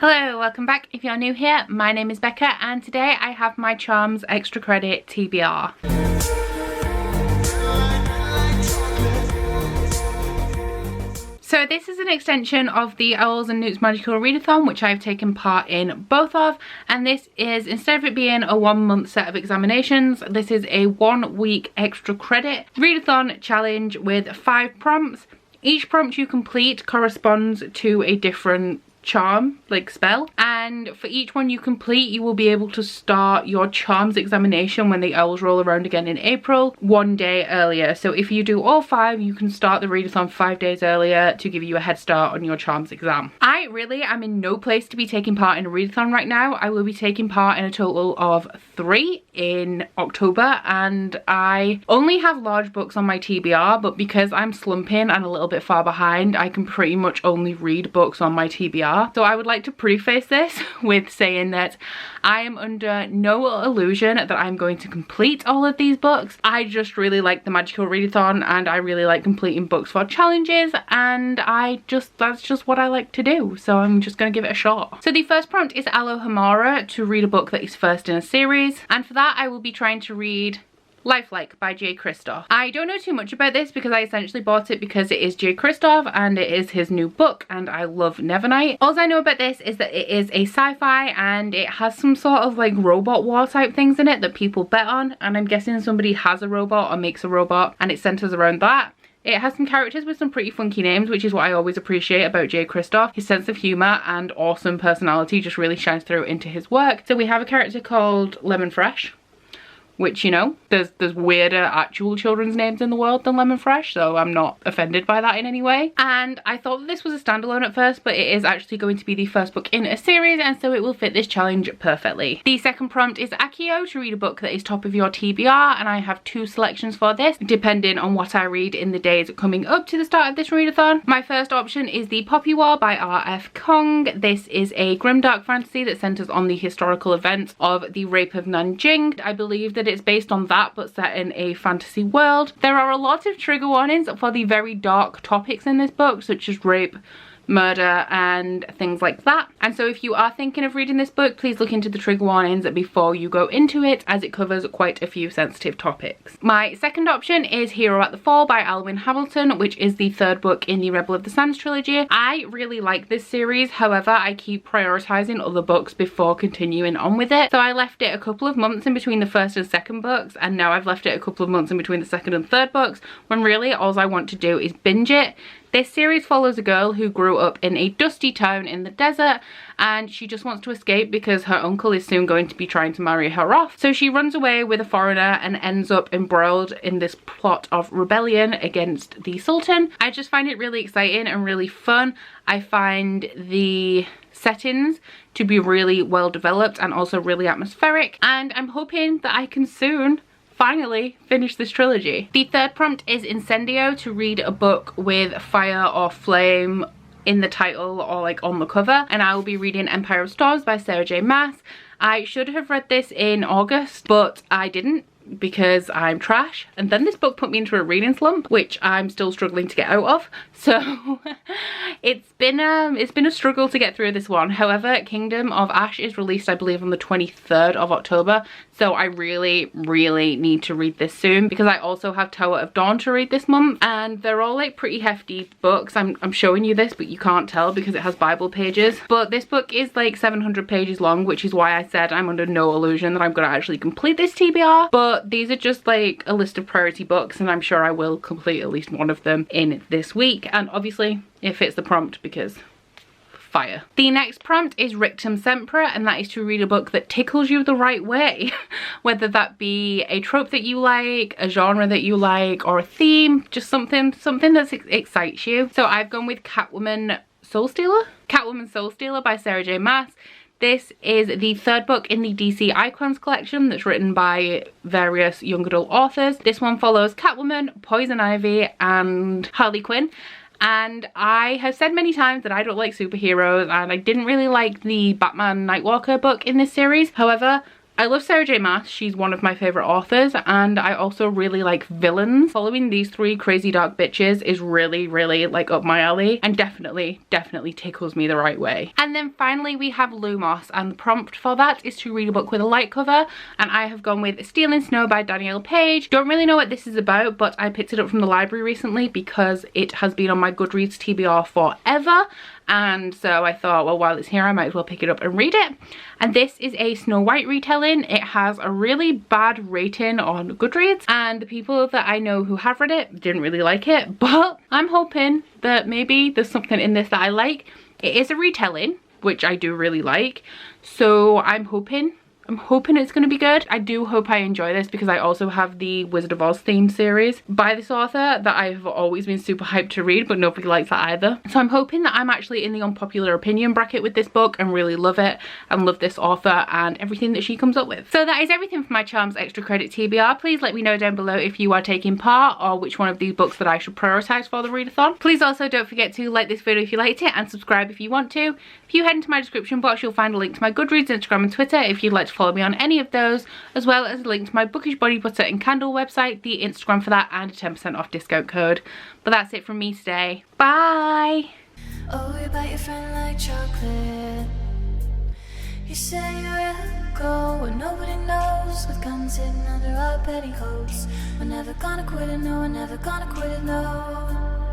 Hello, welcome back. If you're new here, my name is Becca and today I have my Charms Extra Credit TBR. So this is an extension of the Owls and Newts Magical Readathon, which I've taken part in both of, and this is, instead of it being a 1 month set of examinations, this is a 1 week extra credit readathon challenge with 5 prompts. Each prompt you complete corresponds to a different charm, like spell, and for each one you complete you will be able to start your charms examination when the owls roll around again in April 1 day earlier. So if you do all 5, you can start the readathon 5 days earlier to give you a head start on your charms exam. I really am in no place to be taking part in a readathon right now. I will be taking part in a total of 3 in October, and I only have large books on my TBR, but because I'm slumping and a little bit far behind, I can pretty much only read books on my TBR. So I would like to preface this with saying that I am under no illusion that I'm going to complete all of these books. I just really like the Magical Readathon and I really like completing books for challenges, and that's just what I like to do. So I'm just going to give it a shot. So the first prompt is Alohomora, to read a book that is first in a series, and for that I will be trying to read Lifelike by J. Kristoff. I don't know too much about this because I essentially bought it because it is J. Kristoff and it is his new book and I love Nevernight. All I know about this is that it is a sci-fi and it has some sort of like robot war type things in it that people bet on, and I'm guessing somebody has a robot or makes a robot and it centers around that. It has some characters with some pretty funky names, which is what I always appreciate about J. Kristoff. His sense of humour and awesome personality just really shines through into his work. So we have a character called Lemon Fresh, which, you know, there's weirder actual children's names in the world than Lemon Fresh, so I'm not offended by that in any way. And I thought that this was a standalone at first, but it is actually going to be the first book in a series, and so it will fit this challenge perfectly. The second prompt is Accio, to read a book that is top of your TBR, and I have 2 selections for this, depending on what I read in the days coming up to the start of this readathon. My first option is The Poppy War by R.F. Kong. This is a grimdark fantasy that centers on the historical events of the rape of Nanjing. I believe that it's based on that but set in a fantasy world. There are a lot of trigger warnings for the very dark topics in this book, such as rape, murder and things like that, and so if you are thinking of reading this book, please look into the trigger warnings before you go into it, as it covers quite a few sensitive topics. My second option is Hero at the Fall by Alwyn Hamilton, which is the 3rd book in the Rebel of the Sands trilogy. I really like this series, however I keep prioritizing other books before continuing on with it, so I left it a couple of months in between the 1st and 2nd books, and now I've left it a couple of months in between the 2nd and 3rd books, when really all I want to do is binge it. This series follows a girl who grew up in a dusty town in the desert, and she just wants to escape because her uncle is soon going to be trying to marry her off. So she runs away with a foreigner and ends up embroiled in this plot of rebellion against the Sultan. I just find it really exciting and really fun. I find the settings to be really well developed and also really atmospheric, and I'm hoping that I can soon finally finish this trilogy. The third prompt is Incendio, to read a book with fire or flame in the title or like on the cover, and I will be reading Empire of Storms by Sarah J. Maas. I should have read this in August, but I didn't because I'm trash, and then this book put me into a reading slump, which I'm still struggling to get out of. So it's been a struggle to get through this one. However, Kingdom of Ash is released, I believe, on the 23rd of October, so I really need to read this soon, because I also have Tower of Dawn to read this month, and they're all like pretty hefty books. I'm showing you this, but you can't tell because it has Bible pages, but this book is like 700 pages long, which is why I said I'm under no illusion that I'm gonna actually complete this TBR. But these are just like a list of priority books, and I'm sure I will complete at least one of them in this week, and obviously it fits the prompt because fire. The next prompt is Rictum Sempra, and that is to read a book that tickles you the right way, whether that be a trope that you like, a genre that you like, or a theme, just something that excites you. So I've gone with Catwoman Soul Stealer by Sarah J. Maas. This is the 3rd book in the DC Icons collection that's written by various young adult authors. This one follows Catwoman, Poison Ivy and Harley Quinn. And I have said many times that I don't like superheroes, and I didn't really like the Batman Nightwalker book in this series. However, I love Sarah J Maas, she's one of my favourite authors, and I also really like villains. Following these three crazy dark bitches is really, really like up my alley, and definitely tickles me the right way. And then finally we have Lumos, and the prompt for that is to read a book with a light cover, and I have gone with Stealing Snow by Danielle Page. Don't really know what this is about, but I picked it up from the library recently because it has been on my Goodreads TBR forever, and so I thought, well, while it's here I might as well pick it up and read it. And this is a Snow White retelling. It has a really bad rating on Goodreads, and the people that I know who have read it didn't really like it, but I'm hoping that maybe there's something in this that I like. It is a retelling, which I do really like, so I'm hoping it's going to be good. I do hope I enjoy this because I also have the Wizard of Oz themed series by this author that I've always been super hyped to read, but nobody likes that either. So I'm hoping that I'm actually in the unpopular opinion bracket with this book and really love it and love this author and everything that she comes up with. So that is everything for my Charms Extra Credit TBR. Please let me know down below if you are taking part or which one of these books that I should prioritise for the readathon. Please also don't forget to like this video if you liked it and subscribe if you want to. If you head into my description box, you'll find a link to my Goodreads, Instagram and Twitter if you'd like to follow me on any of those, as well as a link to my Bookish body butter and candle website, the Instagram for that, and a 10% off discount code. But that's it from me today. Bye! Oh, you bite your friend like chocolate. You say you're a go and nobody knows, with guns hidden under our petticoats. We're never gonna quit it, no, we're never gonna quit it, no.